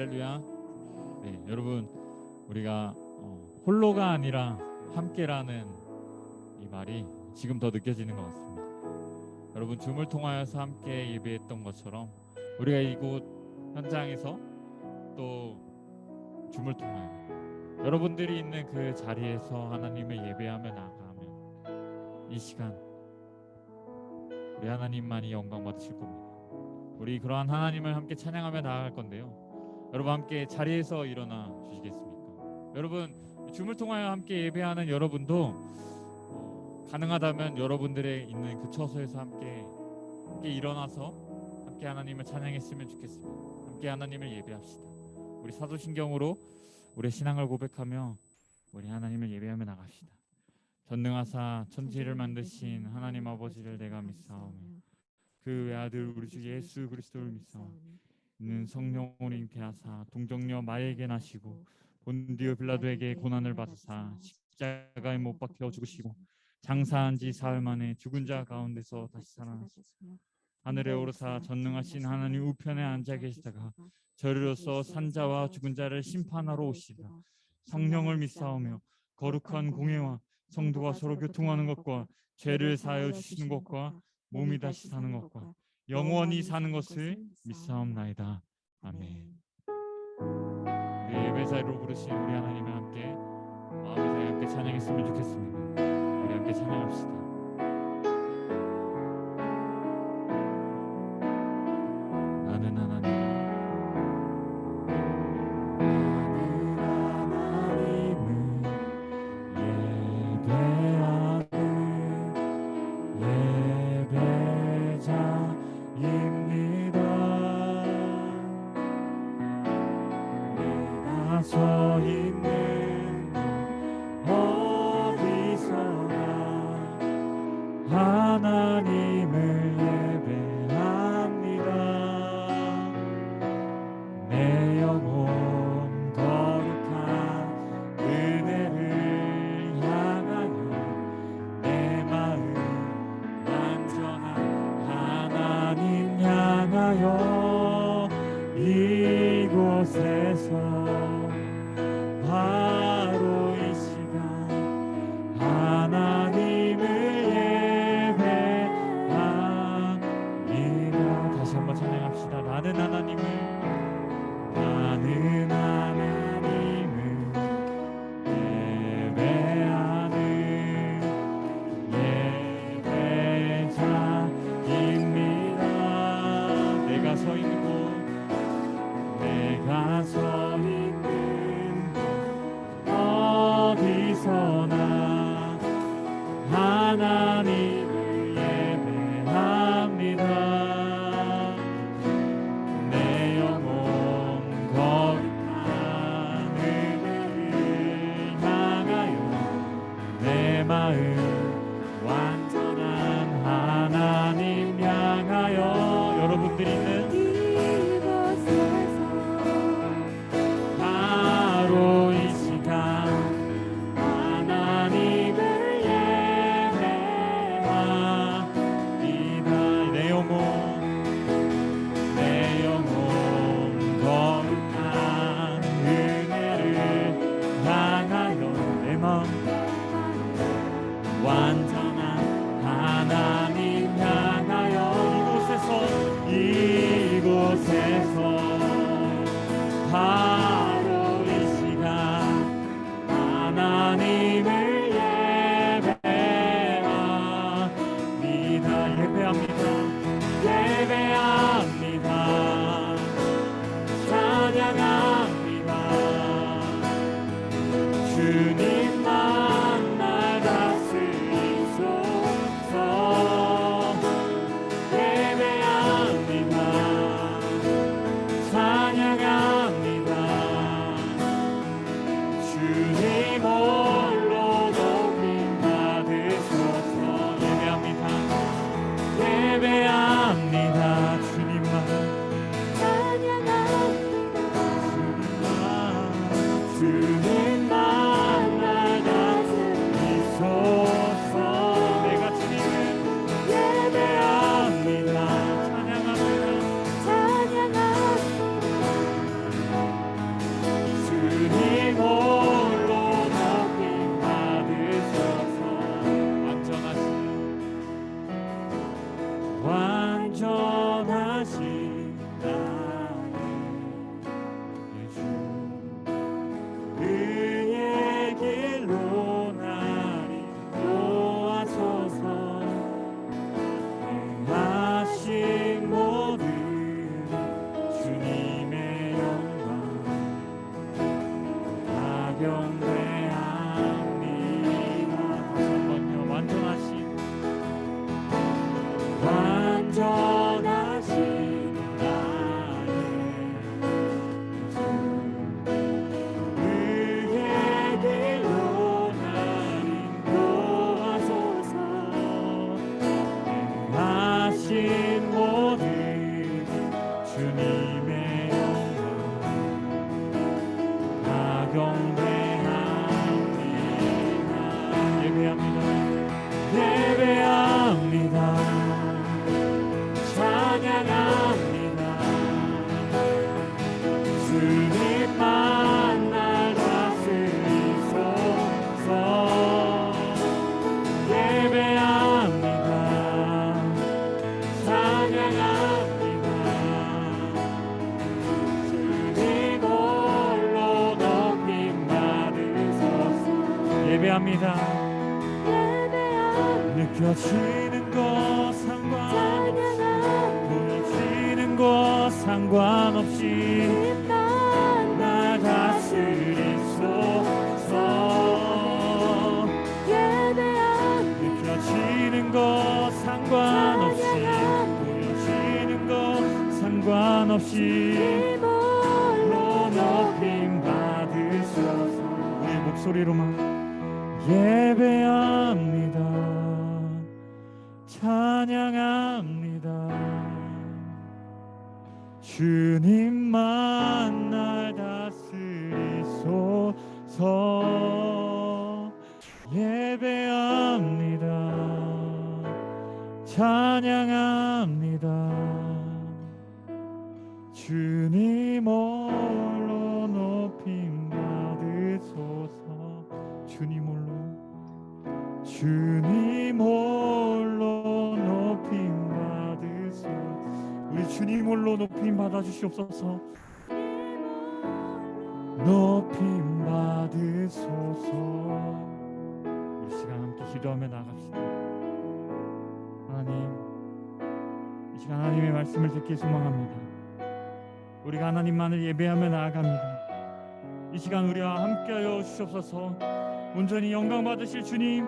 할렐루야. 네, 여러분 우리가 홀로가 아니라 함께라는 이 말이 지금 더 느껴지는 것 같습니다. 여러분 줌을 통하여서 함께 예배했던 것처럼 우리가 이곳 현장에서 또 줌을 통하여 여러분들이 있는 그 자리에서 하나님을 예배하며 나아가면 이 시간 우리 하나님만이 영광 받으실 겁니다. 우리 그러한 하나님을 함께 찬양하며 나아갈 건데요. 여러분 함께 자리에서 일어나 주시겠습니까? 여러분 줌을 통하여 함께 예배하는 여러분도 가능하다면 여러분들의 있는 그 처소에서 함께 일어나서 함께 하나님을 찬양했으면 좋겠습니다. 함께 하나님을 예배합시다. 우리 사도신경으로 우리의 신앙을 고백하며 우리 하나님을 예배하며 나갑시다. 전능하사 천지를 만드신 하나님 아버지를 내가 믿사오며 그 외아들 우리 주 예수 그리스도를 믿사오며 이는 성령을 잉태하사 동정녀 마리아에게 나시고 본디오 빌라도에게 고난을 받으사 십자가에 못 박혀 죽으시고 장사한 지 사흘 만에 죽은 자 가운데서 다시 살아나셨으며 하늘에 오르사 전능하신 하나님 우편에 앉아 계시다가 저리로서 산자와 죽은 자를 심판하러 오시리라. 성령을 믿사오며 거룩한 공회와 성도가 서로 교통하는 것과 죄를 사하여 주시는 것과 몸이 다시 사는 것과 영원히 사는 것을 믿사옵나이다. 아멘. 우리 예배 자리로 부르신 우리 하나님을 함께 마음을 다해 함께 찬양했으면 좋겠습니다. 우리 함께 찬양합시다. 나는 하나님 서 있는 어디서나 하나님을 예배합니다. 내 영혼 거룩한 은혜를 향하여 내 마음 완전한 하나님 향하여 이곳에서 바로 이 시간 하나님을 예배합니다. 다시 한번 찬양합시다. 나는 하나님을 예배하는 예배자입니다. 내가 서 있는 곳 어디서나 하나님을 예배합니다. 내 영혼 거룩한 은혜를 향하여 내 마음 완전한 하나님 향하여 여러분들이 있는 바로 이 시간 하나님을 예배합니다. 내 영혼 거룩한 은혜를 향하여 내 마음 완전한 하나님 향하여 이곳에서 바로 이 시간 하나님을 예배합니다. 찬양합니다. 주님만 날 다스리소서. 느껴지는 것 보여지는 것 상관없이 날 다스리소서. 느껴지는 것 상관없이 보여지는 것 상관없이 높임 받으소서. 우리의 목소리로만 예배합니다. 찬양합니다. 주님만 날 다스리소서. 예배합니다. 찬양합니다. 주님 홀로 높임 받으소서. 주님 홀로 높임 받으소서. 우리 주님 홀로 높임 받아 주시옵소서. 높임 받으소서. 이 시간 함께 기도하며 나갑시다. 하나님, 이 시간 하나님의 말씀을 듣기 소망합니다. 우리가 하나님만을 예배하며 나아갑니다. 이 시간 우리와 함께하여 주시옵소서. 온전히 영광 받으실 주님,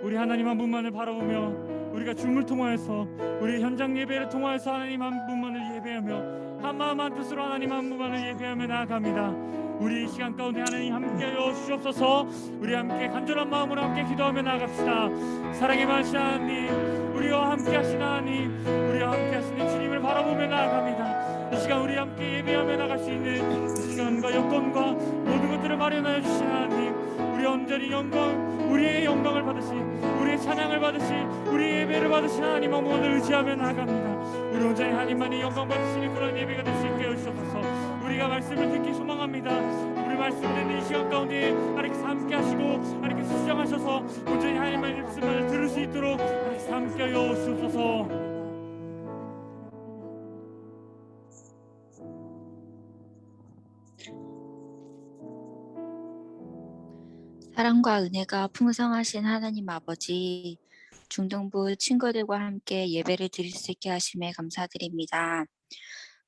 우리 하나님 한 분만을 바라보며 우리가 줌을 통하여서 우리 현장 예배를 통하여서 하나님 한 분만을 예배하며 한 마음 한 뜻으로 하나님 한 분만을 예배하며 나아갑니다. 우리 이 시간 가운데 하나님 함께하여 주시옵소서. 우리 함께 간절한 마음으로 함께 기도하며 나갑시다. 사랑의 많으신 하나님, 우리와 함께 하신 하나님, 우리와 함께 하시는 주님을 바라보며 나아갑니다. 이 시간 우리 함께 예배하며 나갈 수 있는 이 시간과 여건과 모든 것들을 마련하여 주신 하나님, 우리 온전히 우리의 영광을 받으시, 우리의 찬양을 받으시, 우리의 예배를 받으신 하나님 한 분을 의지하며 나아갑니다. 우리 온전히 하나님만이 영광 받으시는 그런 예배가 될 수 있게 해주셔서 우리가 말씀을 듣기 소망합니다. 우리 말씀 듣는 이 시간 가운데 하나님께서 함께 하시고 하나님께서 수정하셔서 온전히 하나님의 말씀을 들을 수 있도록 하나님께서 함께 하여 주옵소서. 사랑과 은혜가 풍성하신 하나님 아버지, 중등부 친구들과 함께 예배를 드릴 수 있게 하심에 감사드립니다.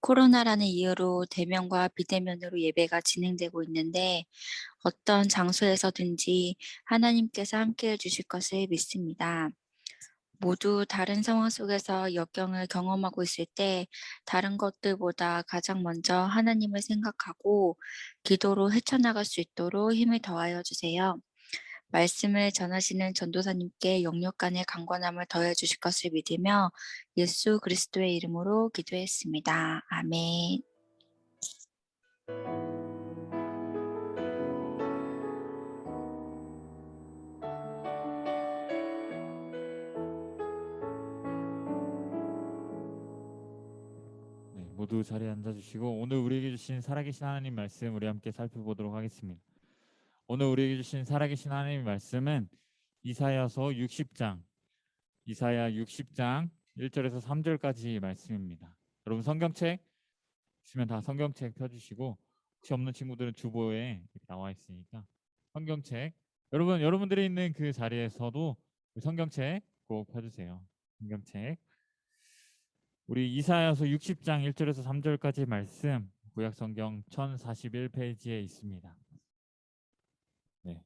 코로나라는 이유로 대면과 비대면으로 예배가 진행되고 있는데 어떤 장소에서든지 하나님께서 함께해 주실 것을 믿습니다. 모두 다른 상황 속에서 역경을 경험하고 있을 때 다른 것들보다 가장 먼저 하나님을 생각하고 기도로 헤쳐나갈 수 있도록 힘을 더하여 주세요. 말씀을 전하시는 전도사님께 영육간의 강건함을 더해 주실 것을 믿으며 예수 그리스도의 이름으로 기도했습니다. 아멘. 네, 모두 자리에 앉아주시고 오늘 우리에게 주신 살아계신 하나님 말씀 우리 함께 살펴보도록 하겠습니다. 오늘 우리에게 주신 살아계신 하나님의 말씀은 이사야서 60장, 이사야 60장 1절에서 3절까지 말씀입니다. 여러분 성경책 있으면 다 성경책 펴주시고 혹시 없는 친구들은 주보에 이렇게 나와 있으니까 성경책 여러분들이 있는 그 자리에서도 성경책 꼭 펴주세요. 성경책 우리 이사야서 60장 1절에서 3절까지 말씀 구약성경 1041페이지에 있습니다. 네.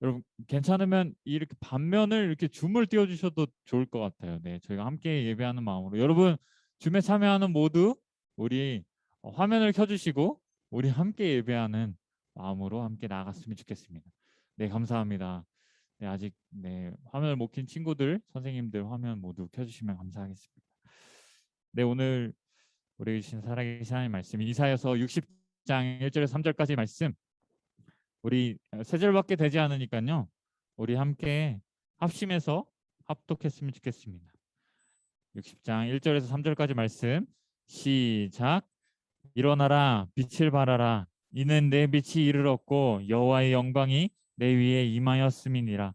여러분 괜찮으면 이렇게 반면을 이렇게 줌을 띄워주셔도 좋을 것 같아요. 네, 저희가 함께 예배하는 마음으로 여러분 줌에 참여하는 모두 우리 화면을 켜주시고 우리 함께 예배하는 마음으로 함께 나아갔으면 좋겠습니다. 네, 감사합니다. 네, 아직 화면을 못 켠 친구들, 선생님들 화면 모두 켜주시면 감사하겠습니다. 네, 오늘 우리 주신 살아계신 하나님 말씀 이사야서 60장 1절에서 3절까지 말씀 우리 세 절밖에 되지 않으니까요. 우리 함께 합심해서 합독했으면 좋겠습니다. 60장 1절에서 3절까지 말씀 시작. 일어나라 빛을 발하라 이는 내 빛이 이르렀고 여호와의 영광이 내 위에 임하였음이니라.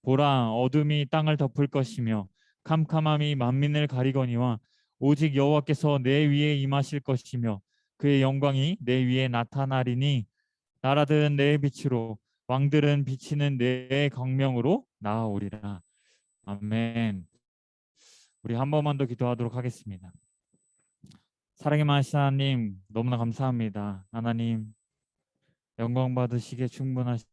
보라 어둠이 땅을 덮을 것이며 캄캄함이 만민을 가리거니와 오직 여호와께서 내 위에 임하실 것이며 그의 영광이 내 위에 나타나리니 나라들은 내 빛으로 왕들은 비치는 내 광명으로 나아오리라. 아멘. 우리 한 번만 더 기도하도록 하겠습니다. 사랑의 많으신 하나님, 너무나 감사합니다. 하나님, 영광 받으시기에 충분하신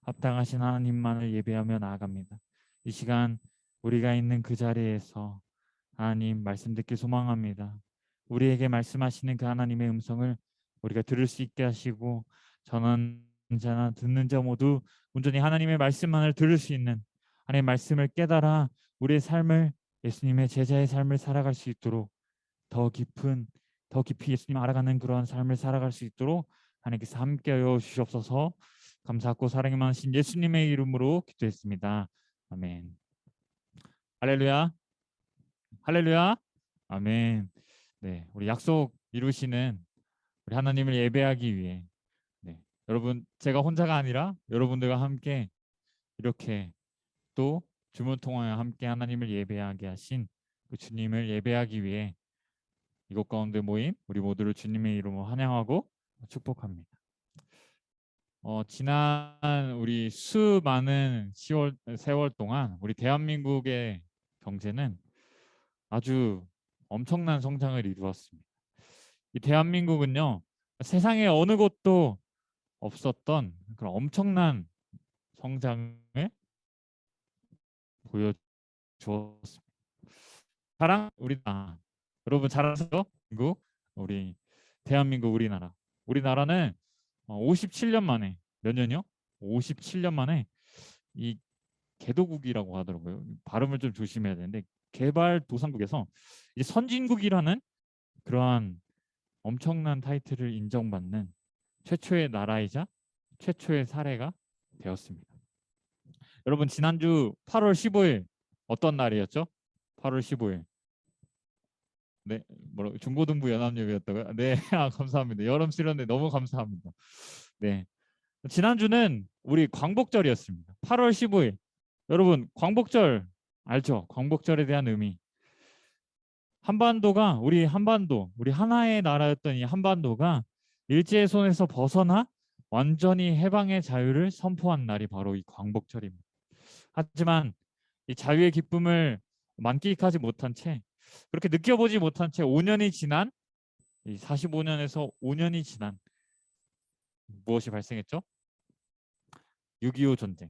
합당하신 하나님만을 예배하며 나아갑니다. 이 시간 우리가 있는 그 자리에서 하나님 말씀 듣길 소망합니다. 우리에게 말씀하시는 그 하나님의 음성을 우리가 들을 수 있게 하시고, 전하는 자나 듣는 자 모두 온전히 하나님의 말씀만을 들을 수 있는, 하나님의 말씀을 깨달아 우리의 삶을, 예수님의 제자의 삶을 살아갈 수 있도록, 더 깊이 예수님 알아가는 그러한 삶을 살아갈 수 있도록 하나님께서 함께하여 주시옵소서. 감사하고 사랑이 많으신 예수님의 이름으로 기도했습니다. 아멘. 할렐루야. 할렐루야. 아멘. 네, 우리 약속 이루시는 우리 하나님을 예배하기 위해, 네, 여러분, 제가 혼자가 아니라 여러분들과 함께 이렇게 또 주문 통하여 함께 하나님을 예배하게 하신 그 주님을 예배하기 위해 이곳 가운데 모인 우리 모두를 주님의 이름으로 환영하고 축복합니다. 지난 우리 수많은 세월 동안 우리 대한민국의 경제는 아주 엄청난 성장을 이루었습니다. 이 대한민국은요, 세상에 어느 곳도 없었던 그런 엄청난 성장을 보여주었습니다. 여러분 잘 아세요? 우리 대한민국 우리나라는 57년 만에, 몇 년이요? 57년 만에 이 개도국이라고 하더라고요. 발음을 좀 조심해야 되는데, 개발도상국에서 이제 선진국이라는 그러한 엄청난 타이틀을 인정받는 최초의 나라이자 최초의 사례가 되었습니다. 여러분, 지난주 8월 15일 어떤 날이었죠? 8월 15일. 네, 중고등부 연합예배였다고요? 네, 감사합니다. 여름 수련회 너무 감사합니다. 네, 지난주는 우리 광복절이었습니다. 8월 15일. 여러분, 광복절 알죠? 광복절에 대한 의미. 우리 하나의 나라였던 이 한반도가 일제의 손에서 벗어나 완전히 해방의 자유를 선포한 날이 바로 이 광복절입니다. 하지만 이 자유의 기쁨을 만끽하지 못한 채, 그렇게 느껴보지 못한 채 5년이 지난, 이 45년에서 5년이 지난 무엇이 발생했죠? 6.25 전쟁.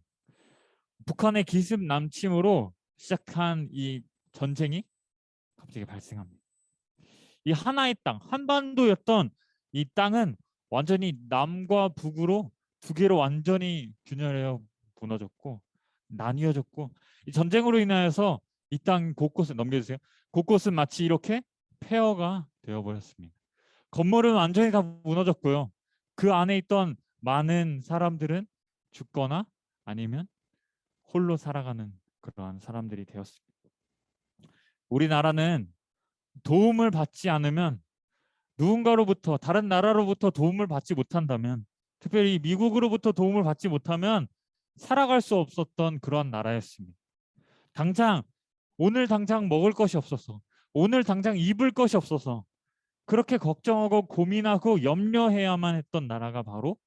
북한의 기습 남침으로 시작한 이 전쟁이 갑자기 발생합니다. 이 하나의 땅, 한반도였던 이 땅은 완전히 남과 북으로 두 개로 완전히 균열되어 무너졌고 나뉘어졌고, 이 전쟁으로 인하여서 이 땅 곳곳에, 넘겨주세요. 곳곳은 마치 이렇게 폐허가 되어버렸습니다. 건물은 완전히 다 무너졌고요. 그 안에 있던 많은 사람들은 죽거나 아니면 홀로 살아가는 그러한 사람들이 되었습니다. 우리나라는 도움을 받지 않으면, 누군가로부터, 다른 나라로부터 도움을 받지 못한다면, 특별히 미국으로부터 도움을 받지 못하면 살아갈 수 없었던 그러한 나라였습니다. 오늘 당장 먹을 것이 없어서, 오늘 당장 입을 것이 없어서 그렇게 걱정하고 고민하고 염려해야만 했던 나라가 바로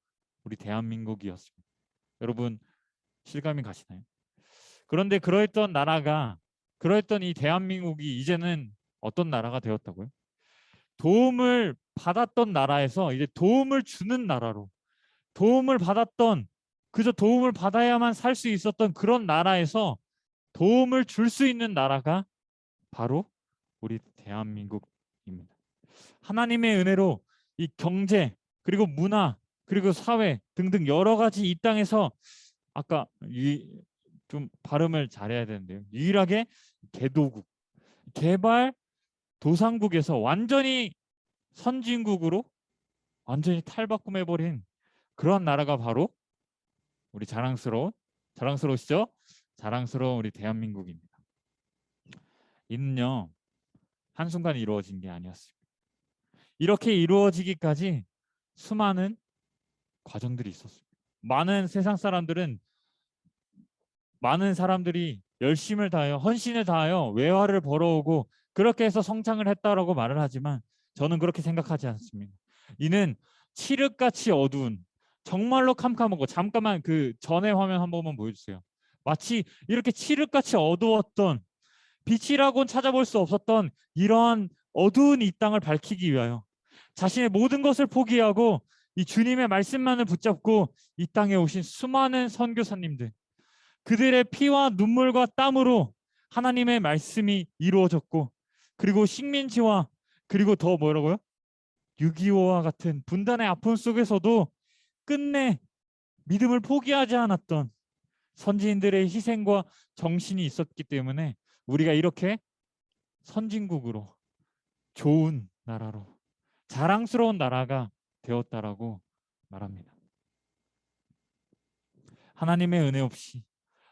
우리 대한민국이었습니다. 여러분, 실감이 가시나요? 그런데 그러했던 이 대한민국이 이제는 어떤 나라가 되었다고요? 도움을 받았던 나라에서 이제 도움을 주는 나라로, 그저 도움을 받아야만 살 수 있었던 그런 나라에서 도움을 줄 수 있는 나라가 바로 우리 대한민국입니다. 하나님의 은혜로 이 경제, 그리고 문화, 그리고 사회 등등 여러 가지 이 땅에서, 아까 좀 발음을 잘해야 되는데요, 유일하게 개발 도상국에서 완전히 선진국으로 완전히 탈바꿈해버린 그런 나라가 바로 우리 자랑스러우시죠? 자랑스러운 우리 대한민국입니다. 이는요, 한순간 이루어진 게 아니었습니다. 이렇게 이루어지기까지 수많은 과정들이 있었습니다. 많은 사람들이 열심을 다하여, 헌신을 다하여 외화를 벌어오고 그렇게 해서 성장을 했다라고 말을 하지만 저는 그렇게 생각하지 않습니다. 이는 칠흑같이 어두운, 정말로 캄캄하고, 잠깐만 그 전의 화면 한 번만 보여주세요. 마치 이렇게 칠흑같이 어두웠던, 빛이라고는 찾아볼 수 없었던 이러한 어두운 이 땅을 밝히기 위하여 자신의 모든 것을 포기하고 이 주님의 말씀만을 붙잡고 이 땅에 오신 수많은 선교사님들, 그들의 피와 눈물과 땀으로 하나님의 말씀이 이루어졌고, 그리고 식민지와, 그리고 더 뭐라고요? 6.25와 같은 분단의 아픔 속에서도 끝내 믿음을 포기하지 않았던 선지인들의 희생과 정신이 있었기 때문에 우리가 이렇게 선진국으로, 좋은 나라로, 자랑스러운 나라가 되었다라고 말합니다. 하나님의 은혜 없이,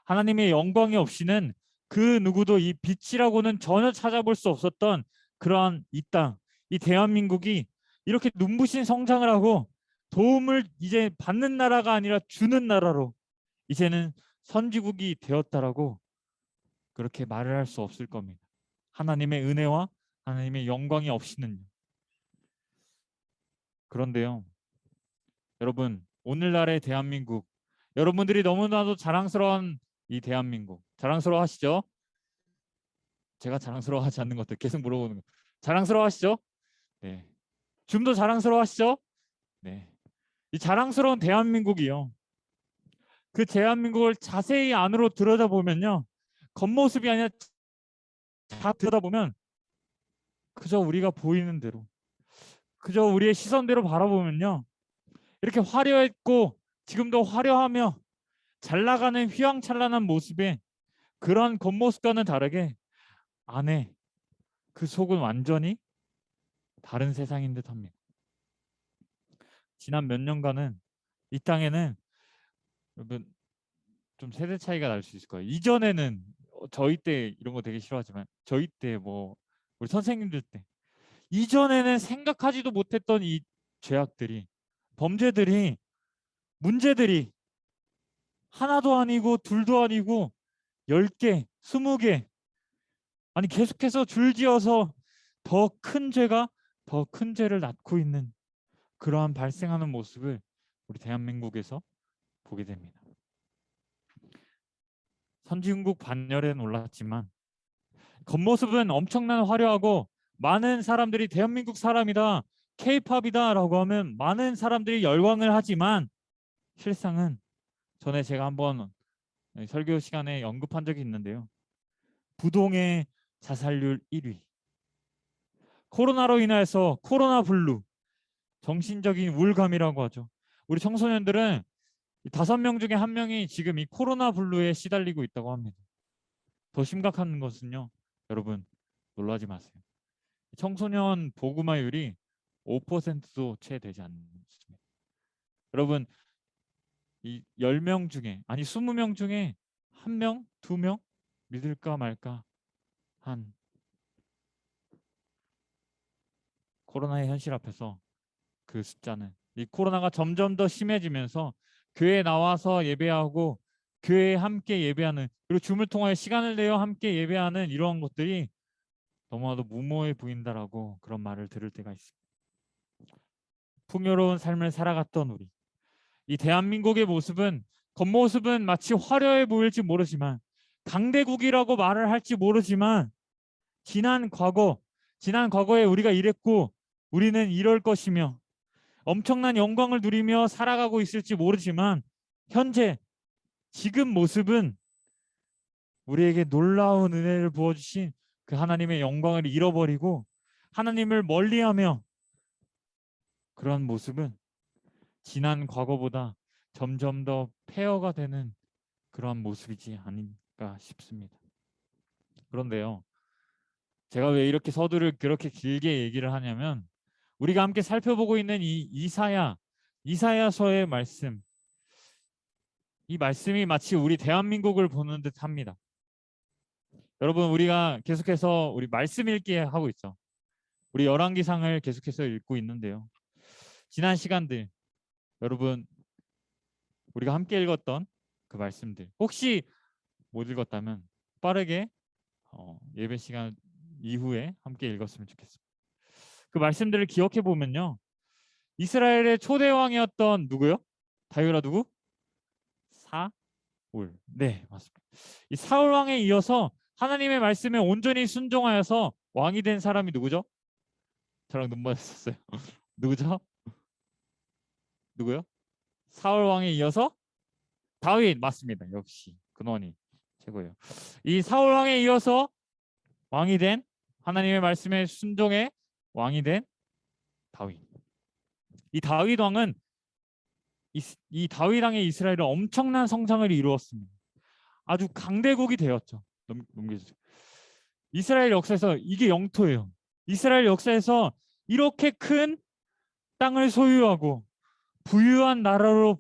하나님의 영광이 없이는 그 누구도 이 빛이라고는 전혀 찾아볼 수 없었던 그러한 이 땅, 이 대한민국이 이렇게 눈부신 성장을 하고 도움을 이제 받는 나라가 아니라 주는 나라로 이제는 선지국이 되었다라고 그렇게 말을 할 수 없을 겁니다. 하나님의 은혜와 하나님의 영광이 없이는요. 그런데요, 여러분, 오늘날의 대한민국, 여러분들이 너무나도 자랑스러운 이 대한민국, 자랑스러워 하시죠? 제가 자랑스러워하지 않는 것들 계속 물어보는 거. 자랑스러워 하시죠? 네. 좀 더 자랑스러워 하시죠? 네. 이 자랑스러운 대한민국이요, 그 대한민국을 자세히 안으로 들여다보면요, 겉모습이 아니라 다 들여다보면 그저 우리가 보이는 대로, 그저 우리의 시선대로 바라보면요, 이렇게 화려했고 지금도 화려하며 잘 나가는 휘황찬란한 모습에 그런 겉모습과는 다르게 안에 그 속은 완전히 다른 세상인 듯합니다. 지난 몇 년간은 이 땅에는, 여러분, 좀 세대 차이가 날 수 있을 거예요. 이전에는 저희 때 이런 거 되게 싫어하지만 저희 때 뭐 우리 선생님들 때 이전에는 생각하지도 못했던 이 죄악들이, 범죄들이, 문제들이 하나도 아니고 둘도 아니고 10개, 20개, 아니 계속해서 줄지어서 더 큰 죄가 더 큰 죄를 낳고 있는 그러한 발생하는 모습을 우리 대한민국에서 보게 됩니다. 선진국 반열에 올랐지만 겉모습은 엄청난 화려하고 많은 사람들이 대한민국 사람이다, K-팝이다 라고 하면 많은 사람들이 열광을 하지만 실상은, 전에 제가 한번 설교 시간에 언급한 적이 있는데요, 부동의 자살률 1위, 코로나로 인해서 코로나 블루, 정신적인 우울감이라고 하죠. 우리 청소년들은 5명 중에 1명이 지금 이 코로나 블루에 시달리고 있다고 합니다. 더 심각한 것은요, 여러분 놀라지 마세요. 청소년 보그마율이 5%도 채 되지 않습니다. 여러분, 이 10명 중에, 아니 20명 중에 1명, 2명 믿을까 말까 한 코로나의 현실 앞에서 그 숫자는, 이 코로나가 점점 더 심해지면서 교회에 나와서 예배하고 교회에 함께 예배하는, 그리고 줌을 통하여 시간을 내어 함께 예배하는 이러한 것들이 너무나도 무모해 보인다라고 그런 말을 들을 때가 있습니다. 풍요로운 삶을 살아갔던 우리, 이 대한민국의 모습은, 겉모습은 마치 화려해 보일지 모르지만, 강대국이라고 말을 할지 모르지만, 지난 과거에 우리가 이랬고 우리는 이럴 것이며 엄청난 영광을 누리며 살아가고 있을지 모르지만, 현재 지금 모습은 우리에게 놀라운 은혜를 부어주신 그 하나님의 영광을 잃어버리고 하나님을 멀리하며, 그런 모습은 지난 과거보다 점점 더 폐허가 되는 그러한 모습이지 아닌가 싶습니다. 그런데요, 제가 왜 이렇게 서두를 그렇게 길게 얘기를 하냐면, 우리가 함께 살펴보고 있는 이 이사야서의 말씀, 이 말씀이 마치 우리 대한민국을 보는 듯 합니다. 여러분, 우리가 계속해서 우리 말씀 읽기 하고 있죠. 우리 열왕기상을 계속해서 읽고 있는데요, 지난 시간들 여러분 우리가 함께 읽었던 그 말씀들, 혹시 못 읽었다면 빠르게 예배 시간 이후에 함께 읽었으면 좋겠습니다. 그 말씀들을 기억해 보면요, 이스라엘의 초대 왕이었던 누구요? 다윗아 누구? 사울. 네, 맞습니다. 이 사울 왕에 이어서 하나님의 말씀에 온전히 순종하여서 왕이 된 사람이 누구죠? 저랑 눈 맞았었어요. 누구죠? 누구요? 사울 왕에 이어서 다윗 맞습니다. 역시 근원이 최고예요. 이 사울 왕에 이어서 왕이 된 하나님의 말씀에 순종해 왕이 된 다윗. 이 다윗 왕은 이 다윗 왕의 이스라엘은 엄청난 성장을 이루었습니다. 아주 강대국이 되었죠. 넘겨주세요. 이스라엘 역사에서 이게 영토예요. 이스라엘 역사에서 이렇게 큰 땅을 소유하고 부유한 나라로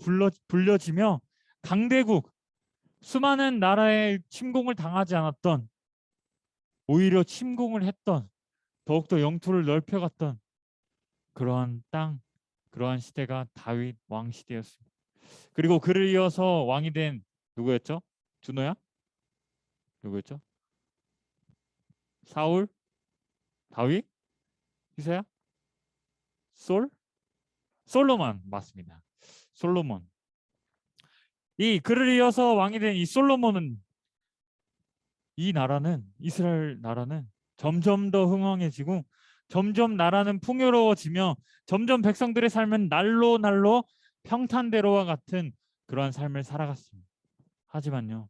불려지며 강대국, 수많은 나라의 침공을 당하지 않았던, 오히려 침공을 했던, 더욱더 영토를 넓혀갔던 그러한 땅, 그러한 시대가 다윗 왕 시대였습니다. 그리고 그를 이어서 왕이 된 누구였죠? 준호야? 누구였죠? 사울? 다윗? 희세야? 솔로몬 맞습니다. 솔로몬. 이 그를 이어서 왕이 된 이 솔로몬은 이 나라는 이스라엘 나라는 점점 더 흥왕해지고 점점 나라는 풍요로워지며 점점 백성들의 삶은 날로 날로 평탄대로와 같은 그러한 삶을 살아갔습니다. 하지만요,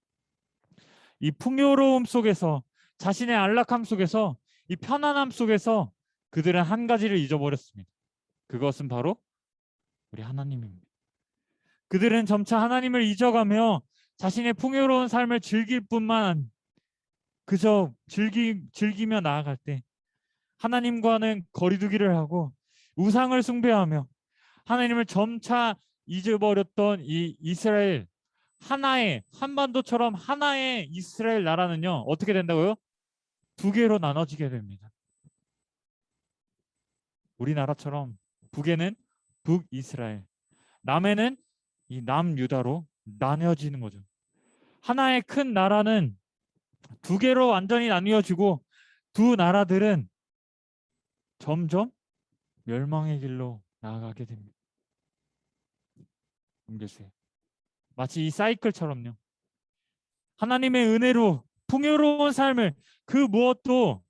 이 풍요로움 속에서 자신의 안락함 속에서 이 편안함 속에서 그들은 한 가지를 잊어버렸습니다. 그것은 바로 우리 하나님입니다. 그들은 점차 하나님을 잊어가며 자신의 풍요로운 삶을 즐길 뿐만 그저 즐기며 나아갈 때 하나님과는 거리두기를 하고 우상을 숭배하며 하나님을 점차 잊어버렸던 이 이스라엘 하나의 한반도처럼 하나의 이스라엘 나라는요 어떻게 된다고요? 두 개로 나눠지게 됩니다. 우리나라처럼 북에는 북이스라엘, 남에는 이 남유다로 나뉘어지는 거죠. 하나의 큰 나라는 두 개로 완전히 나뉘어지고 두 나라들은 점점 멸망의 길로 나아가게 됩니다. 넘겨주세요. 마치 이 사이클처럼요. 하나님의 은혜로 풍요로운 삶을 그 무엇도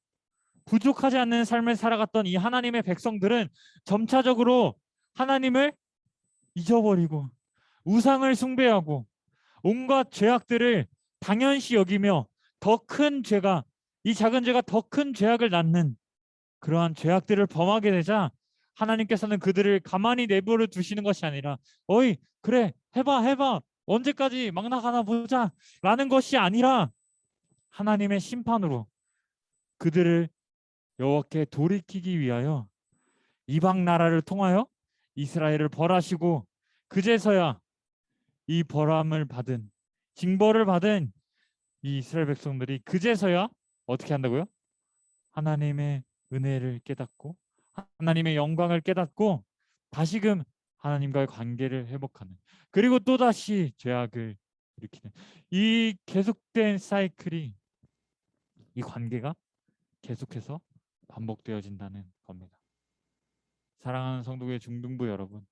부족하지 않는 삶을 살아갔던 이 하나님의 백성들은 점차적으로 하나님을 잊어버리고 우상을 숭배하고 온갖 죄악들을 당연시 여기며 더 큰 죄가 이 작은 죄가 더 큰 죄악을 낳는 그러한 죄악들을 범하게 되자 하나님께서는 그들을 가만히 내버려 두시는 것이 아니라 어이 그래 해봐 언제까지 막 나가나 보자 라는 것이 아니라 하나님의 심판으로 그들을 여호와께 돌이키기 위하여 이방 나라를 통하여 이스라엘을 벌하시고 그제서야 이 벌함을 받은 징벌을 받은 이 이스라엘 백성들이 그제서야 어떻게 한다고요? 하나님의 은혜를 깨닫고 하나님의 영광을 깨닫고 다시금 하나님과의 관계를 회복하는 그리고 또다시 죄악을 일으키는 이 계속된 사이클이 이 관계가 계속해서 반복되어진다는 겁니다. 사랑하는 성도의 중등부 여러분,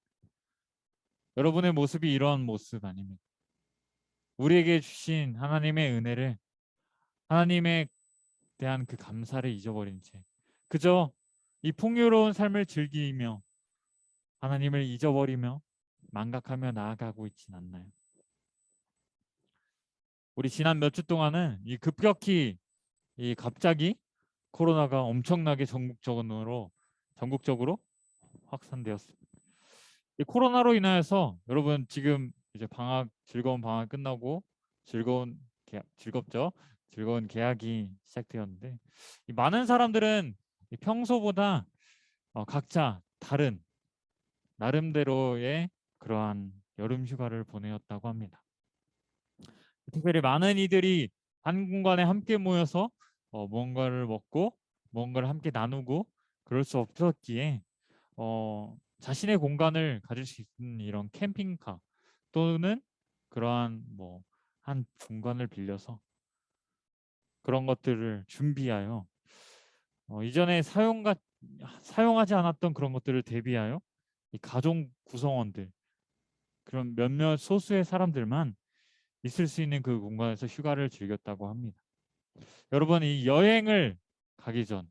여러분의 모습이 이러한 모습 아닙니까? 우리에게 주신 하나님의 은혜를 하나님에 대한 그 감사를 잊어버린 채 그저 이 풍요로운 삶을 즐기며 하나님을 잊어버리며 망각하며 나아가고 있진 않나요? 우리 지난 몇 주 동안은 이 급격히 이 갑자기 코로나가 엄청나게 전국적으로 확산되었습니다. 이 코로나로 인하여서 여러분 지금 이제 즐거운 방학 끝나고 즐겁죠? 즐거운 개학이 시작되었는데 이 많은 사람들은 평소보다 각자 다른 나름대로의 그러한 여름 휴가를 보내었다고 합니다. 특별히 많은 이들이 한 공간에 함께 모여서 뭔가를 먹고 뭔가를 함께 나누고 그럴 수 없었기에 자신의 공간을 가질 수 있는 이런 캠핑카 또는 그러한 한 공간을 빌려서 그런 것들을 준비하여 이전에 사용하지 않았던 그런 것들을 대비하여 이 가족 구성원들 그런 몇몇 소수의 사람들만 있을 수 있는 그 공간에서 휴가를 즐겼다고 합니다. 여러분, 이 여행을 가기 전,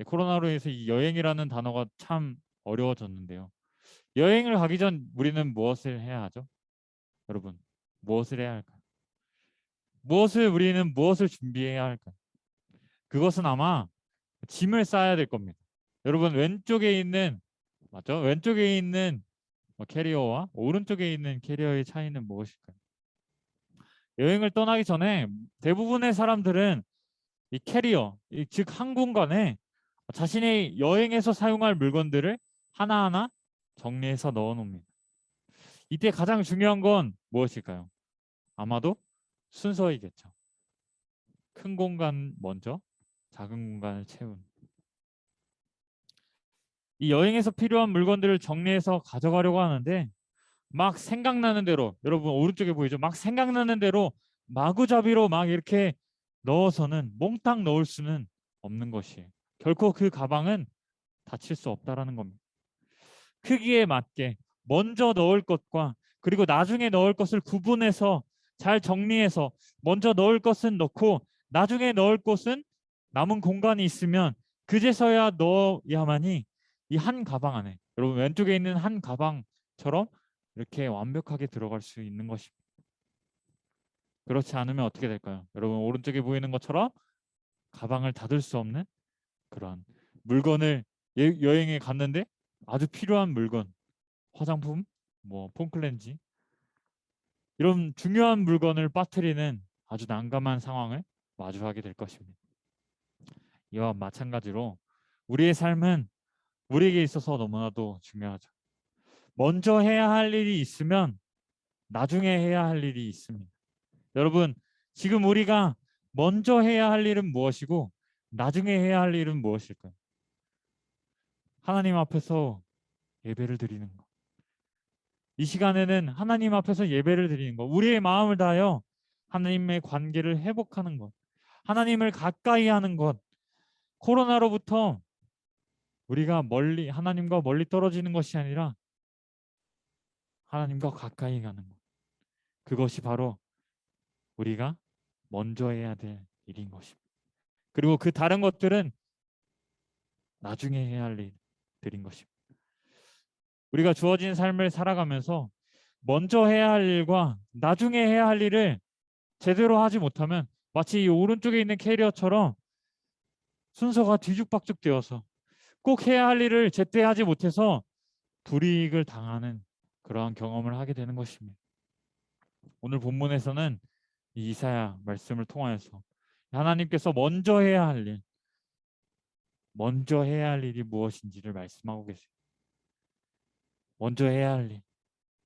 코로나로 인해서 이 여행이라는 단어가 참 어려워졌는데요. 여행을 가기 전 우리는 무엇을 해야 하죠? 여러분, 무엇을 해야 할까요? 우리는 무엇을 준비해야 할까요? 그것은 아마 짐을 싸야 될 겁니다. 여러분, 왼쪽에 있는, 맞죠? 왼쪽에 있는 캐리어와 오른쪽에 있는 캐리어의 차이는 무엇일까요? 여행을 떠나기 전에 대부분의 사람들은 이 캐리어, 즉 항공관에 자신의 여행에서 사용할 물건들을 하나하나 정리해서 넣어 놓습니다. 이때 가장 중요한 건 무엇일까요? 아마도 순서이겠죠. 큰 공간 먼저, 작은 공간을 채운. 이 여행에서 필요한 물건들을 정리해서 가져가려고 하는데 막 생각나는 대로, 여러분 오른쪽에 보이죠? 막 생각나는 대로 마구잡이로 막 이렇게 넣어서는 몽땅 넣을 수는 없는 것이에요. 결코 그 가방은 닫힐 수 없다라는 겁니다. 크기에 맞게 먼저 넣을 것과 그리고 나중에 넣을 것을 구분해서 잘 정리해서 먼저 넣을 것은 넣고 나중에 넣을 것은 남은 공간이 있으면 그제서야 넣어야만이 이 한 가방 안에, 여러분 왼쪽에 있는 한 가방처럼 이렇게 완벽하게 들어갈 수 있는 것입니다. 그렇지 않으면 어떻게 될까요? 여러분 오른쪽에 보이는 것처럼 가방을 닫을 수 없는 그런 물건을, 여행에 갔는데 아주 필요한 물건, 화장품, 폼클렌지, 이런 중요한 물건을 빠뜨리는 아주 난감한 상황을 마주하게 될 것입니다. 이와 마찬가지로 우리의 삶은 우리에게 있어서 너무나도 중요하죠. 먼저 해야 할 일이 있으면 나중에 해야 할 일이 있습니다. 여러분, 지금 우리가 먼저 해야 할 일은 무엇이고 나중에 해야 할 일은 무엇일까요? 하나님 앞에서 예배를 드리는 것. 이 시간에는 하나님 앞에서 예배를 드리는 것, 우리의 마음을 다하여 하나님의 관계를 회복하는 것, 하나님을 가까이 하는 것, 코로나로부터 우리가 하나님과 멀리 떨어지는 것이 아니라 하나님과 가까이 가는 것, 그것이 바로 우리가 먼저 해야 될 일인 것입니다. 그리고 그 다른 것들은 나중에 해야 할 일들인 것입니다. 우리가 주어진 삶을 살아가면서 먼저 해야 할 일과 나중에 해야 할 일을 제대로 하지 못하면 마치 이 오른쪽에 있는 캐리어처럼 순서가 뒤죽박죽 되어서 꼭 해야 할 일을 제때 하지 못해서 불이익을 당하는 그러한 경험을 하게 되는 것입니다. 오늘 본문에서는 이 이사야 말씀을 통하여서 하나님께서 먼저 해야 할 일, 먼저 해야 할 일이 무엇인지를 말씀하고 계세요. 먼저 해야 할 일,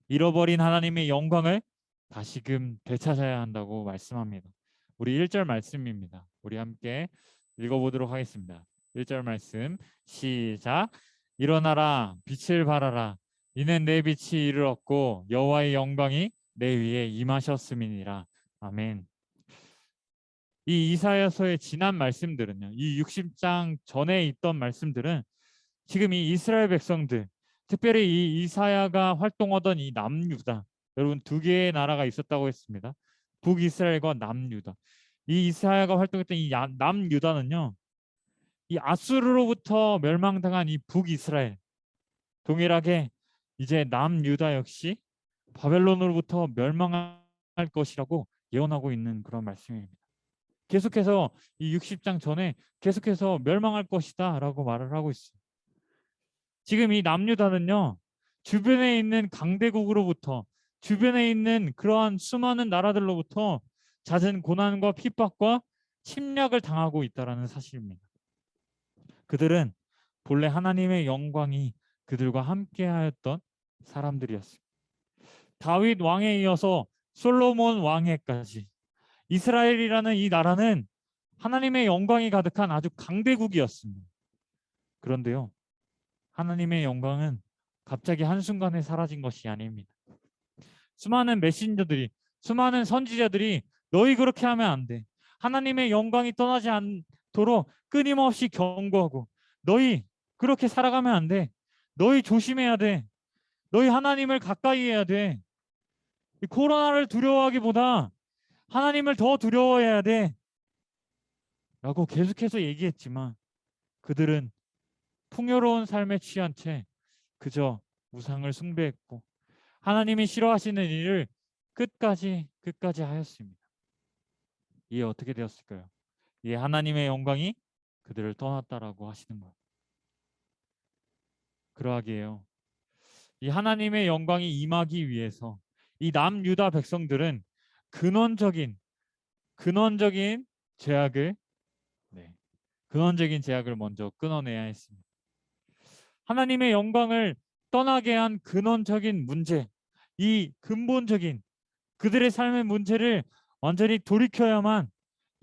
잃어버린 하나님의 영광을 다시금 되찾아야 한다고 말씀합니다. 우리 1절 말씀입니다. 우리 함께 읽어보도록 하겠습니다. 1절 말씀 시작. 일어나라 빛을 발하라 이는 내 빛이 이르렀고 여호와의 영광이 내 위에 임하셨음이니라. 아멘. 이 이사야서의 지난 말씀들은요, 이 60장 전에 있던 말씀들은 지금 이 이스라엘 백성들, 특별히 이 이사야가 활동하던 이 남유다, 여러분 두 개의 나라가 있었다고 했습니다. 북이스라엘과 남유다. 이 이사야가 활동했던 이 남유다는요, 이 아수르로부터 멸망당한 이 북이스라엘, 동일하게 이제 남유다 역시 바벨론으로부터 멸망할 것이라고 예언하고 있는 그런 말씀입니다. 계속해서 이 60장 전에 계속해서 멸망할 것이다 라고 말을 하고 있어요. 지금 이 남유다는요, 주변에 있는 강대국으로부터, 주변에 있는 그러한 수많은 나라들로부터 잦은 고난과 핍박과 침략을 당하고 있다는 사실입니다. 그들은 본래 하나님의 영광이 그들과 함께하였던 사람들이었습니다. 다윗 왕에 이어서 솔로몬 왕에까지 이스라엘이라는 이 나라는 하나님의 영광이 가득한 아주 강대국이었습니다. 그런데요, 하나님의 영광은 갑자기 한순간에 사라진 것이 아닙니다. 수많은 메신저들이, 수많은 선지자들이 너희 그렇게 하면 안 돼, 하나님의 영광이 떠나지 않도록 끊임없이 경고하고, 너희 그렇게 살아가면 안 돼, 너희 조심해야 돼, 너희 하나님을 가까이 해야 돼, 이 코로나를 두려워하기보다 하나님을 더 두려워해야 돼 라고 계속해서 얘기했지만 그들은 풍요로운 삶에 취한 채 그저 우상을 숭배했고 하나님이 싫어하시는 일을 끝까지 하였습니다. 이에 어떻게 되었을까요? 이에 하나님의 영광이 그들을 떠났다라고 하시는 거예요. 그러하기에요. 이 하나님의 영광이 임하기 위해서 이 남유다 백성들은 근원적인 죄악을 근원적인 죄악을 먼저 끊어내야 했습니다. 하나님의 영광을 떠나게 한 근원적인 문제, 이 근본적인 그들의 삶의 문제를 완전히 돌이켜야만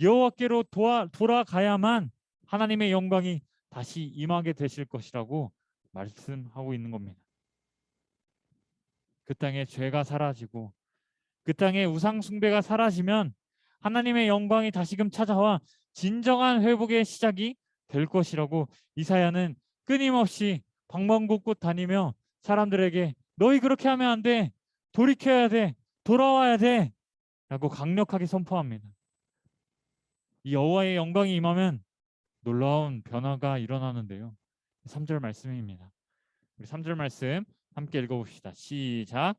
여호와께로 돌아가야만 하나님의 영광이 다시 임하게 되실 것이라고 말씀하고 있는 겁니다. 그 땅에 죄가 사라지고 그 땅에 우상 숭배가 사라지면 하나님의 영광이 다시금 찾아와 진정한 회복의 시작이 될 것이라고 이사야는 끊임없이 방방곡곡 다니며 사람들에게 너희 그렇게 하면 안 돼. 돌이켜야 돼. 돌아와야 돼. 라고 강력하게 선포합니다. 이 여호와의 영광이 임하면 놀라운 변화가 일어나는데요. 3절 말씀입니다. 우리 3절 말씀 함께 읽어봅시다. 시작.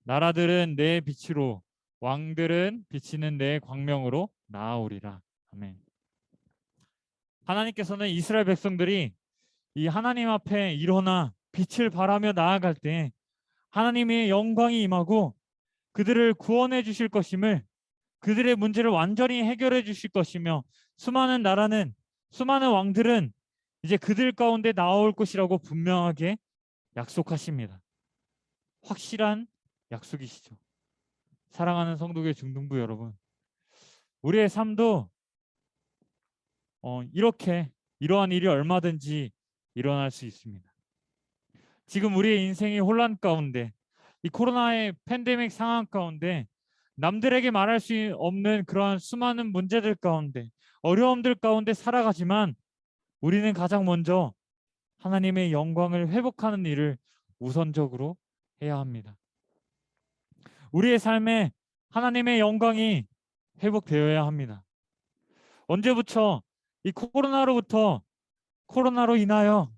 나라들은 내 빛으로 왕들은 비치는 내 광명으로 나아오리라. 아멘. 하나님께서는 이스라엘 백성들이 이 하나님 앞에 일어나 빛을 발하며 나아갈 때 하나님의 영광이 임하고 그들을 구원해 주실 것임을, 그들의 문제를 완전히 해결해 주실 것이며 수많은 왕들은 이제 그들 가운데 나올 것이라고 분명하게 약속하십니다. 확실한 약속이시죠. 사랑하는 성도의 중등부 여러분, 우리의 삶도 이러한 일이 얼마든지 일어날 수 있습니다. 지금 우리의 인생이 혼란 가운데, 이 코로나의 팬데믹 상황 가운데 남들에게 말할 수 없는 그러한 수많은 문제들 가운데, 어려움들 가운데 살아가지만 우리는 가장 먼저 하나님의 영광을 회복하는 일을 우선적으로 해야 합니다. 우리의 삶에 하나님의 영광이 회복되어야 합니다. 언제부터 이 코로나로 인하여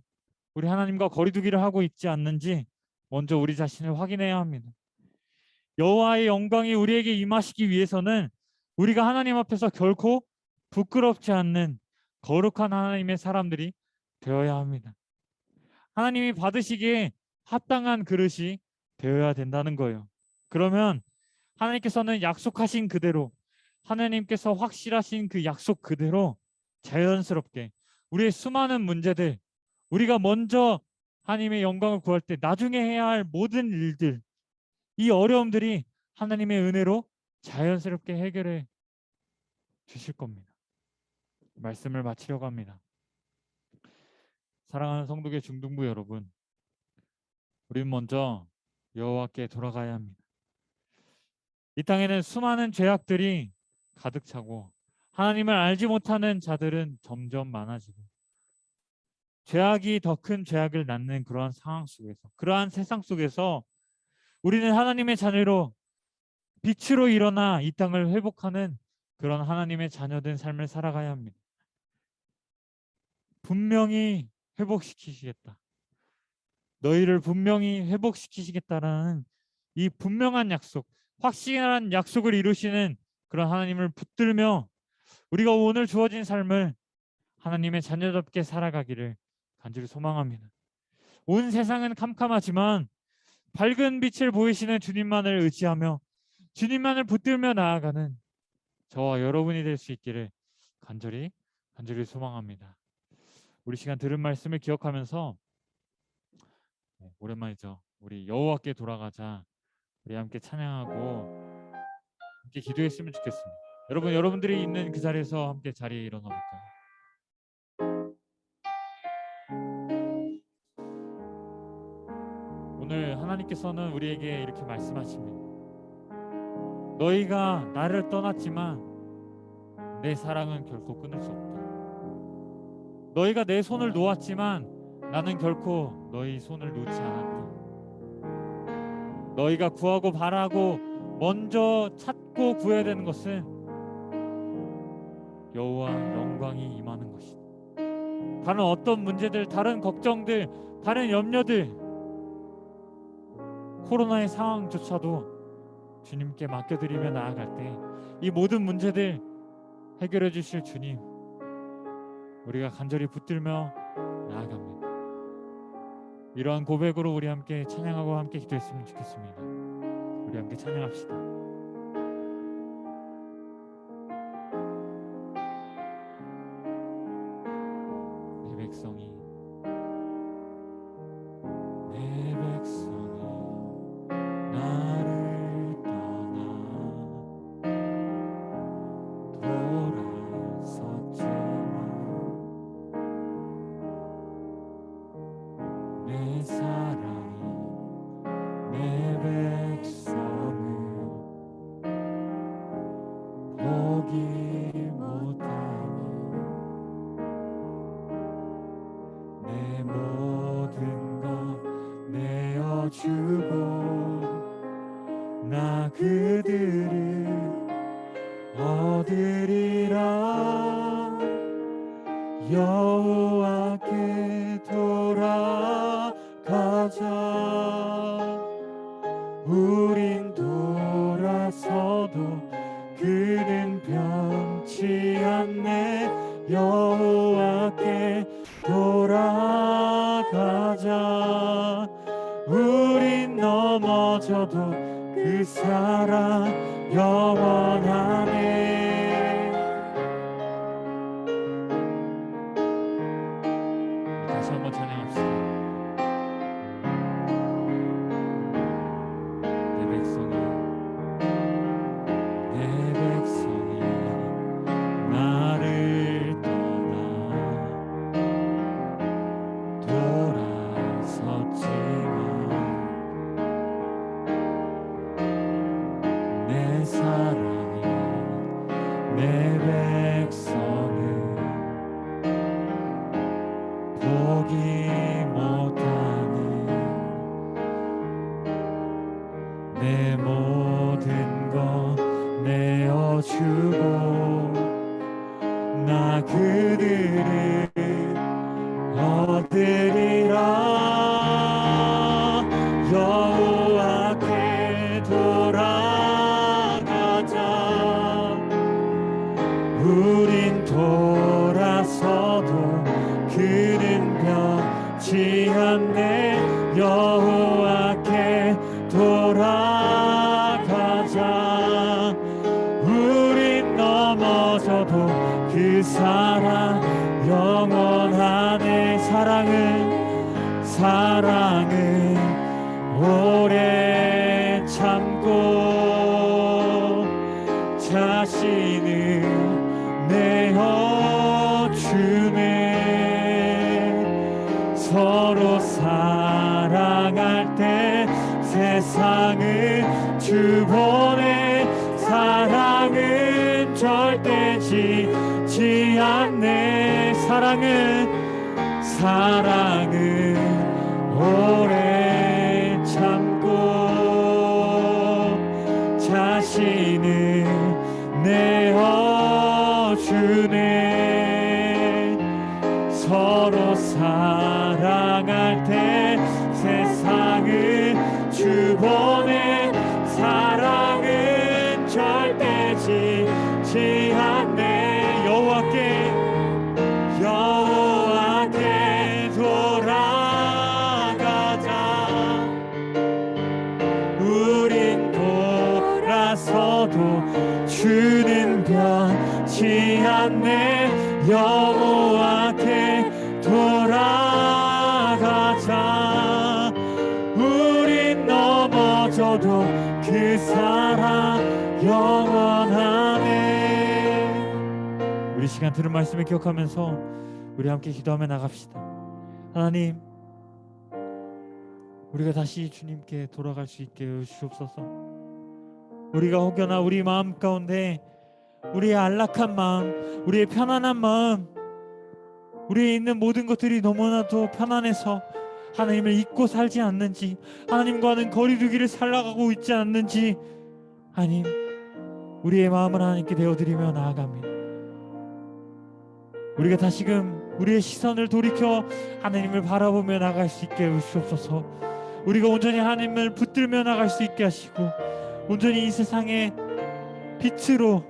우리 하나님과 거리두기를 하고 있지 않는지 먼저 우리 자신을 확인해야 합니다. 여호와의 영광이 우리에게 임하시기 위해서는 우리가 하나님 앞에서 결코 부끄럽지 않는 거룩한 하나님의 사람들이 되어야 합니다. 하나님이 받으시기에 합당한 그릇이 되어야 된다는 거예요. 그러면 하나님께서는 약속하신 그대로, 하나님께서 확실하신 그 약속 그대로 자연스럽게 우리의 수많은 문제들, 우리가 먼저 하나님의 영광을 구할 때 나중에 해야 할 모든 일들, 이 어려움들이 하나님의 은혜로 자연스럽게 해결해 주실 겁니다. 말씀을 마치려고 합니다. 사랑하는 성도의 중등부 여러분, 우리는 먼저 여호와께 돌아가야 합니다. 이 땅에는 수많은 죄악들이 가득 차고 하나님을 알지 못하는 자들은 점점 많아지고 죄악이 더 큰 죄악을 낳는 그러한 상황 속에서, 그러한 세상 속에서 우리는 하나님의 자녀로 빛으로 일어나 이 땅을 회복하는 그런 하나님의 자녀된 삶을 살아가야 합니다. 분명히 회복시키시겠다. 너희를 분명히 회복시키시겠다라는 이 분명한 약속, 확실한 약속을 이루시는 그런 하나님을 붙들며 우리가 오늘 주어진 삶을 하나님의 자녀답게 살아가기를 간절히 소망합니다. 온 세상은 캄캄하지만 밝은 빛을 보이시는 주님만을 의지하며 주님만을 붙들며 나아가는 저와 여러분이 될 수 있기를 간절히 소망합니다. 우리 시간 들은 말씀을 기억하면서 오랜만이죠. 우리 여호와께 돌아가자. 우리 함께 찬양하고 함께 기도했으면 좋겠습니다. 여러분들이 있는 그 자리에서 함께 자리에 일어나 볼까요? 오늘 하나님께서는 우리에게 이렇게 말씀하십니다. 너희가 나를 떠났지만 내 사랑은 결코 끊을 수 없다. 너희가 내 손을 놓았지만 나는 결코 너희 손을 놓지 않았다. 너희가 구하고 바라고 먼저 찾고 구해야 되는 것은 여호와 영광이 임하는 것이다. 다른 어떤 문제들, 다른 걱정들, 다른 염려들, 코로나의 상황조차도 주님께 맡겨드리며 나아갈 때 이 모든 문제들 해결해 주실 주님, 우리가 간절히 붙들며 나아갑니다. 이러한 고백으로 우리 함께 찬양하고 함께 기도했으면 좋겠습니다. 우리 함께 찬양합시다. 내 백성이 나를 떠나 돌아섰지만 내 사랑이 내 백성을 포기 못하니 내 모든 것 내어주고 나 그들을 얻으리라. 여호와께 돌아가자. 우린 돌아서도 그는 변치 않네. 여호와께 돌아가자. 우린 넘어져도 그 사랑 영원하네. 다시 한번 찬양합시다. 내 백성이 나를 떠나 돌아섰지만 내 사랑이 내 백성을 포기 못하니 내 모든 것 내어주고 나 그들을 얻으리라. 여호와께 돌아가자. 우린 돌아서도 그는 변치 않네. 여호와께 돌아가자. 우린 넘어져도 그 사랑 영원하네. 사랑은 오래 참고 자신을 내어주네. 서로 사랑할 때 세상은 주 보내. 사랑은 절대 지지 않네. 사랑은 오래 참고 자신을 내어주네. 서로 사랑할 때 세상은 주 보내. 사랑은 절대 지지 않네. 여호와께 돌아가자. 우린 돌아서도 주는 변치 않네. 여호와께 돌아가자. 우린 넘어져도 그 사랑 영원하네. 우리 시간 들은 말씀을 기억하면서 우리 함께 기도하며 나갑시다. 하나님, 우리가 다시 주님께 돌아갈 수 있게 해주시옵소서. 우리가 혹여나 우리 마음 가운데 우리의 안락한 마음, 우리의 편안한 마음, 우리에 있는 모든 것들이 너무나도 편안해서 하나님을 잊고 살지 않는지, 하나님과는 거리두기를 살아가고 있지 않는지 하나님, 우리의 마음을 하나님께 내어드리며 나아갑니다. 우리가 다시금 우리의 시선을 돌이켜 하나님을 바라보며 나갈 수 있게 해주옵소서. 우리가 온전히 하나님을 붙들며 나갈 수 있게 하시고, 온전히 이 세상의 빛으로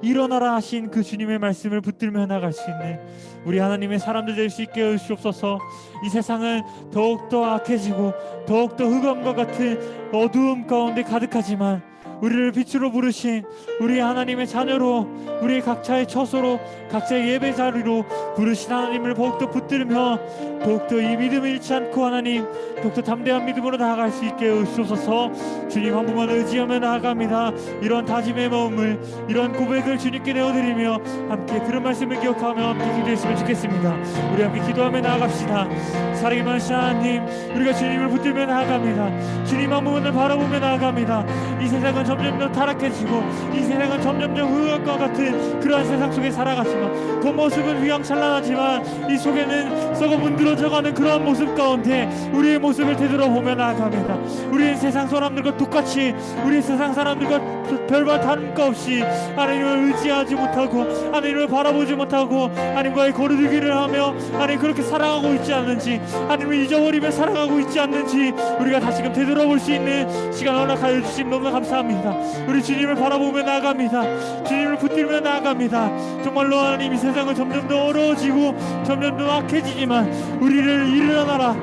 일어나라 하신 그 주님의 말씀을 붙들며 나갈 수 있는 우리 하나님의 사람들 될 수 있게 해주옵소서. 이 세상은 더욱더 악해지고 더욱더 흑암과 같은 어두움 가운데 가득하지만, 우리를 빛으로 부르신 우리 하나님의 자녀로, 우리 각자의 처소로, 각자의 예배 자리로 부르신 하나님을 더욱더 붙들며 더욱더 이 믿음을 잃지 않고 하나님 더욱더 담대한 믿음으로 나아갈 수 있게 해주옵소서. 주님 한 분만 의지하며 나아갑니다. 이런 다짐의 마음을, 이런 고백을 주님께 내어드리며 함께 그런 말씀을 기억하며 함께 기도했으면 좋겠습니다. 우리 함께 기도하며 나아갑시다. 사랑의 많으신 하나님, 우리가 주님을 붙들며 나아갑니다. 주님 한 분을 바라보며 나아갑니다. 이 세상은 점점 더 타락해지고 이 세상은 점점 더 흑암과 같은 그러한 세상 속에 살아가지만, 겉모습은 휘황찬란하지만 이 속에는 썩어 문드러져가는 그러한 모습 가운데 우리의 모습을 되돌아보며 나아갑니다. 우리의 세상 사람들과 똑같이, 우리의 세상 사람들과 별반 다른 것 없이 하나님을 의지하지 못하고 하나님을 바라보지 못하고 하나님과의 거리두기를 하며 하나님 그렇게 살아가고 있지 않는지, 하나님을 잊어버리며 살아가고 있지 않는지 우리가 다시금 되돌아볼 수 있는 시간 허락하여 주심 너무 감사합니다. 우리 주님을 바라보며 나아갑니다. 주님을 붙들며 나아갑니다. 정말로 하나님, 이 세상은 점점 더 어려워지고 점점 더 악해지지만 우리를 일어나라,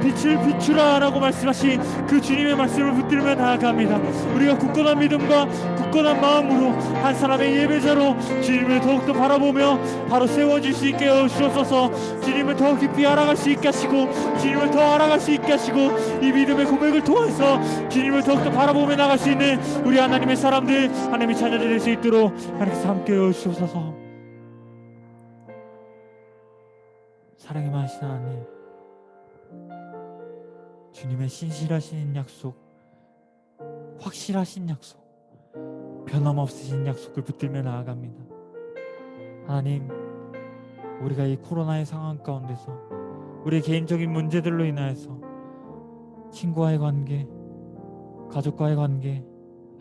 빛을 비추라 라고 말씀하신 그 주님의 말씀을 붙들며 나아갑니다. 우리가 굳건한 믿음과 굳건한 마음으로 한 사람의 예배자로 주님을 더욱더 바라보며 바로 세워질 수 있게 해주셔서 주님을 더 깊이 알아갈 수 있게 하시고 주님을 더 알아갈 수 있게 하시고 이 믿음의 고백을 통해서 주님을 더욱더 바라보며 나갈 수 있는 우리 하나님의 사람들, 하나님의 자녀들 될 수 있도록 하나님께서 함께 해주셔서. 사랑이 많으신 하나님, 주님의 신실하신 약속, 확실하신 약속, 변함없으신 약속을 붙들며 나아갑니다. 하나님, 우리가 이 코로나의 상황 가운데서 우리의 개인적인 문제들로 인하여서 친구와의 관계, 가족과의 관계,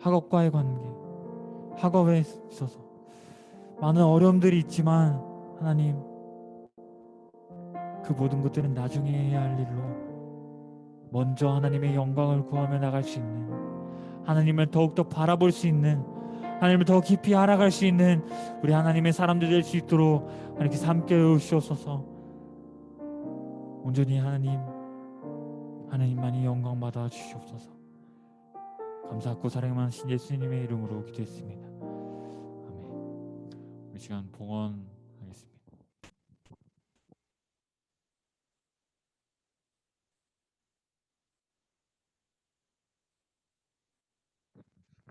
학업과의 관계, 학업에 있어서 많은 어려움들이 있지만 하나님, 그 모든 것들은 나중에 해야 할 일로 먼저 하나님의 영광을 구하며 나갈 수 있는, 하나님을 더욱더 바라볼 수 있는, 하나님을 더 깊이 알아갈 수 있는 우리 하나님의 사람들 될 수 있도록 하나님께서 함께 해주시옵소서. 온전히 하나님만이 영광 받아 주시옵소서. 감사하고 사랑 많으신 예수님의 이름으로 기도했습니다. 아멘. 우리 시간 봉헌하겠습니다.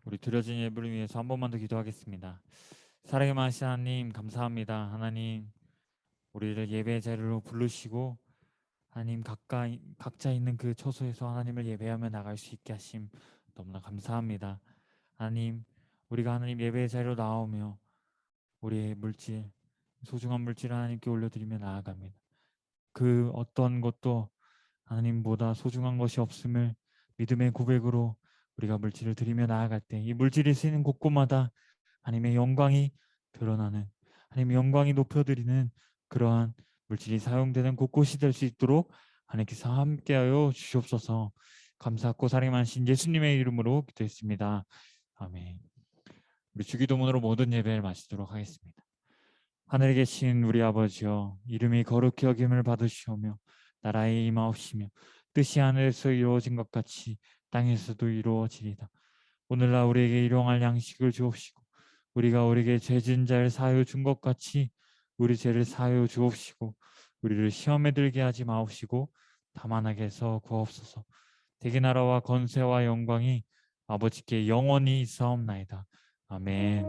우리 드려진 예배를 위해서 한 번만 더 기도하겠습니다. 사랑의 많으신 하나님, 감사합니다. 하나님, 우리를 예배의 자리로 부르시고 하나님 각자 있는 그 처소에서 하나님을 예배하며 나갈 수 있게 하심 너무나 감사합니다. 하나님, 우리가 하나님 예배의 자리로 나오며 우리의 물질, 소중한 물질을 하나님께 올려드리며 나아갑니다. 그 어떤 것도 하나님보다 소중한 것이 없음을 믿음의 고백으로 우리가 물질을 드리며 나아갈 때 이 물질이 쓰이는 곳곳마다 하나님의 영광이 드러나는, 하나님의 영광이 높여드리는 그러한 물질이 사용되는 곳곳이 될 수 있도록 하나님께서 함께하여 주시옵소서. 감사하고 사랑이 많으신 예수님의 이름으로 기도했습니다. 아멘. 우리 주기도문으로 모든 예배를 마치도록 하겠습니다. 하늘에 계신 우리 아버지여, 이름이 거룩히 여김을 받으시오며 나라의 임하옵시며 뜻이 하늘에서 이루어진 것 같이 땅에서도 이루어지리다. 오늘날 우리에게 일용할 양식을 주옵시고 우리가 우리에게 죄 지은 자를 사하여 준 것 같이 우리 죄를 사하여 주옵시고 우리를 시험에 들게 하지 마옵시고 다만 악에서 구하옵소서. 대개 나라와 권세와 영광이 아버지께 영원히 있사옵나이다. 아멘.